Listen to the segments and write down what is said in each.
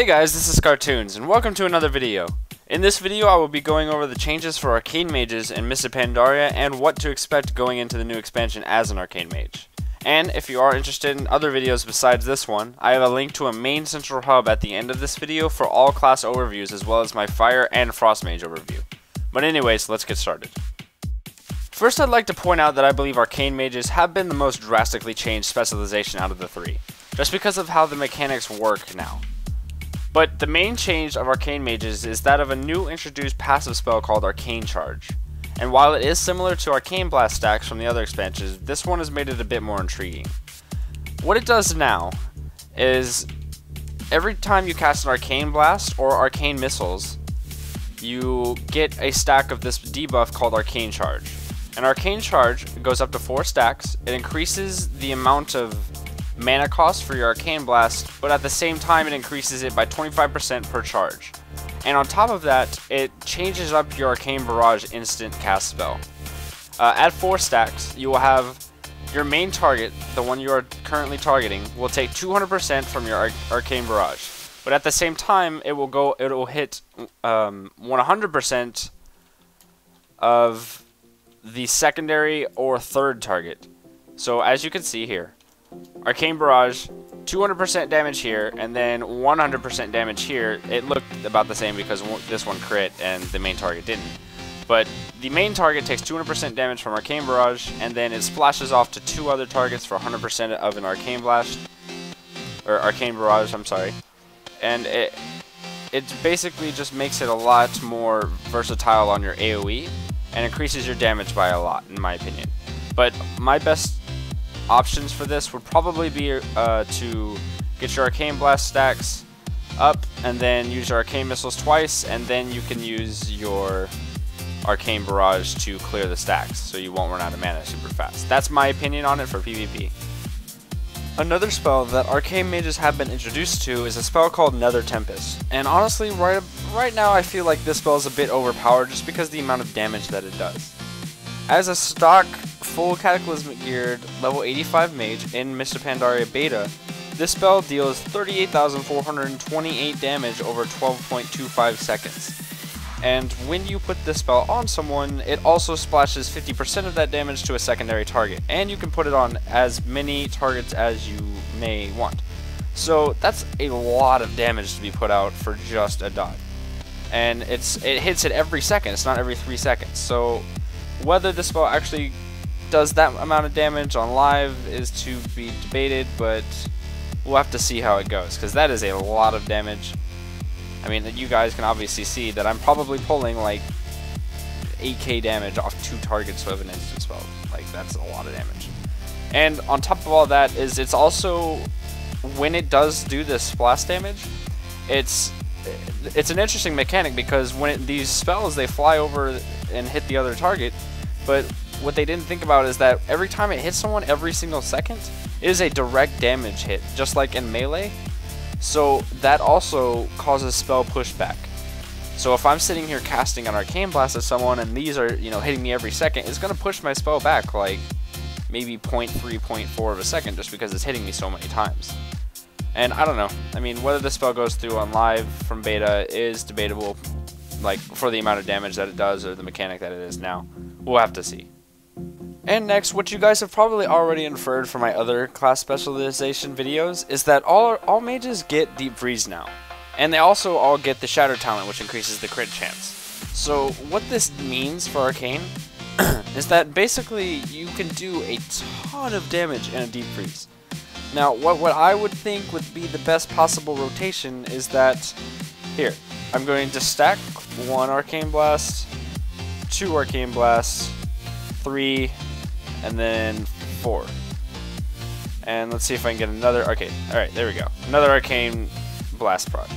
Hey guys, this is Cartoonz, and welcome to another video. In this video, I will be going over the changes for Arcane Mages in Mr. Pandaria and what to expect going into the new expansion as an Arcane Mage. And if you are interested in other videos besides this one, I have a link to a main central hub at the end of this video for all class overviews as well as my Fire and Frost Mage overview. But anyways, let's get started. First, I'd like to point out that I believe Arcane Mages have been the most drastically changed specialization out of the three, just because of how the mechanics work now. But the main change of Arcane Mages is that of a new introduced passive spell called Arcane Charge. And while it is similar to Arcane Blast stacks from the other expansions, this one has made it a bit more intriguing. What it does now is every time you cast an Arcane Blast or Arcane Missiles, you get a stack of this debuff called Arcane Charge. And Arcane Charge goes up to 4 stacks. It increases the amount of mana cost for your Arcane Blast, but at the same time it increases it by 25% per charge. And on top of that, it changes up your Arcane Barrage instant cast spell. At 4 stacks, you will have your main target, the one you are currently targeting, will take 200% from your Arcane Barrage. But at the same time, it will hit 100% of the secondary or third target. So as you can see here, Arcane Barrage, 200% damage here, and then 100% damage here. It looked about the same because this one crit and the main target didn't. But the main target takes 200% damage from Arcane Barrage, and then it splashes off to 2 other targets for 100% of an Arcane Blast, or Arcane Barrage, I'm sorry. And it basically just makes it a lot more versatile on your AoE, and increases your damage by a lot, in my opinion. But my best options for this would probably be to get your Arcane Blast stacks up and then use your Arcane Missiles twice, and then you can use your Arcane Barrage to clear the stacks so you won't run out of mana super fast. That's my opinion on it for PvP. Another spell that Arcane Mages have been introduced to is a spell called Nether Tempest. And honestly, right now I feel like this spell is a bit overpowered just because of the amount of damage that it does. As a stock, full Cataclysmic geared level 85 mage in Mr. Pandaria beta, this spell deals 38,428 damage over 12.25 seconds. And when you put this spell on someone, it also splashes 50% of that damage to a secondary target, and you can put it on as many targets as you may want. So that's a lot of damage to be put out for just a dot. And it hits it every second, it's not every 3 seconds. So whether this spell actually does that amount of damage on live is to be debated, but we'll have to see how it goes, because that is a lot of damage. I mean, you guys can obviously see that I'm probably pulling like 8k damage off 2 targets of an instant spell. Like, that's a lot of damage. And on top of all that is it's also, when it does do this splash damage, it's an interesting mechanic, because when these spells, they fly over and hit the other target, but what they didn't think about is that every time it hits someone every single second, it is a direct damage hit, just like in melee. So that also causes spell pushback. So if I'm sitting here casting an Arcane Blast at someone and these are, hitting me every second, it's going to push my spell back like maybe 0.3, 0.4 of a second, just because it's hitting me so many times. And I don't know. I mean, whether the spell goes through on live from beta is debatable, like for the amount of damage that it does or the mechanic that it is now. We'll have to see. And next, what you guys have probably already inferred from my other class specialization videos is that all mages get Deep Freeze now. And they also all get the Shatter talent, which increases the crit chance. So what this means for Arcane is that basically you can do a ton of damage in a Deep Freeze. Now, what I would think would be the best possible rotation is that, here, I'm going to stack 1 Arcane Blast, 2 Arcane Blasts, 3, and then 4. And let's see if I can get another. Okay, alright, there we go. Another Arcane Blast prod.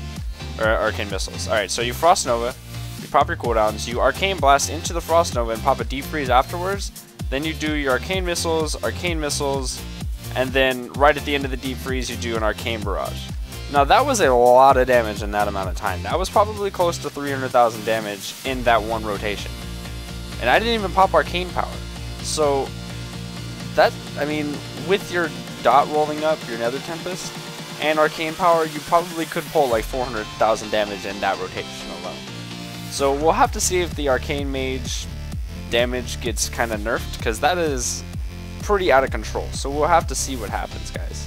Or Arcane Missiles. Alright, so you Frost Nova, you pop your cooldowns, you Arcane Blast into the Frost Nova and pop a Deep Freeze afterwards. Then you do your Arcane Missiles, and then right at the end of the Deep Freeze you do an Arcane Barrage. Now that was a lot of damage in that amount of time. That was probably close to 300,000 damage in that one rotation. And I didn't even pop Arcane Power. So that, I mean, with your dot rolling up, your Nether Tempest, and Arcane Power, you probably could pull like 400,000 damage in that rotation alone. So we'll have to see if the Arcane Mage damage gets kind of nerfed, because that is pretty out of control. So we'll have to see what happens, guys.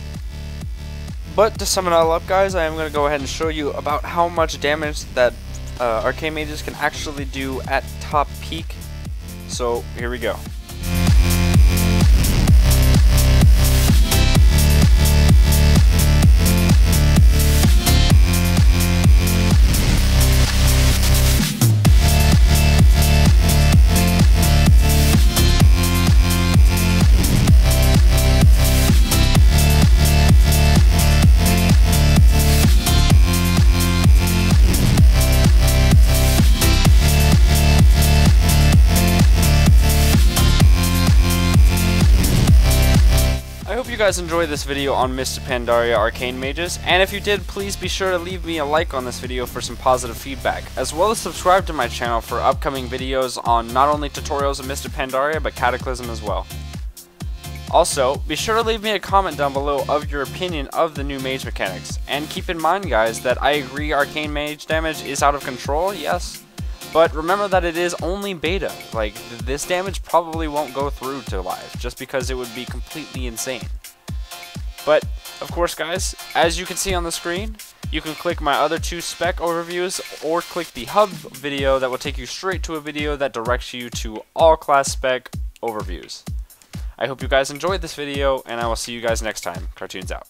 But to sum it all up, guys, I am going to go ahead and show you about how much damage that Arcane Mages can actually do at top peak. So here we go. I hope you guys enjoyed this video on Mr. Pandaria Arcane Mages, and if you did, please be sure to leave me a like on this video for some positive feedback, as well as subscribe to my channel for upcoming videos on not only tutorials of Mr. Pandaria, but Cataclysm as well. Also, be sure to leave me a comment down below of your opinion of the new mage mechanics, and keep in mind, guys, that I agree Arcane Mage damage is out of control, yes, but remember that it is only beta. Like, this damage probably won't go through to live, just because it would be completely insane. But, of course, guys, as you can see on the screen, you can click my other 2 spec overviews, or click the hub video that will take you straight to a video that directs you to all class spec overviews. I hope you guys enjoyed this video, and I will see you guys next time. Cartoonz out.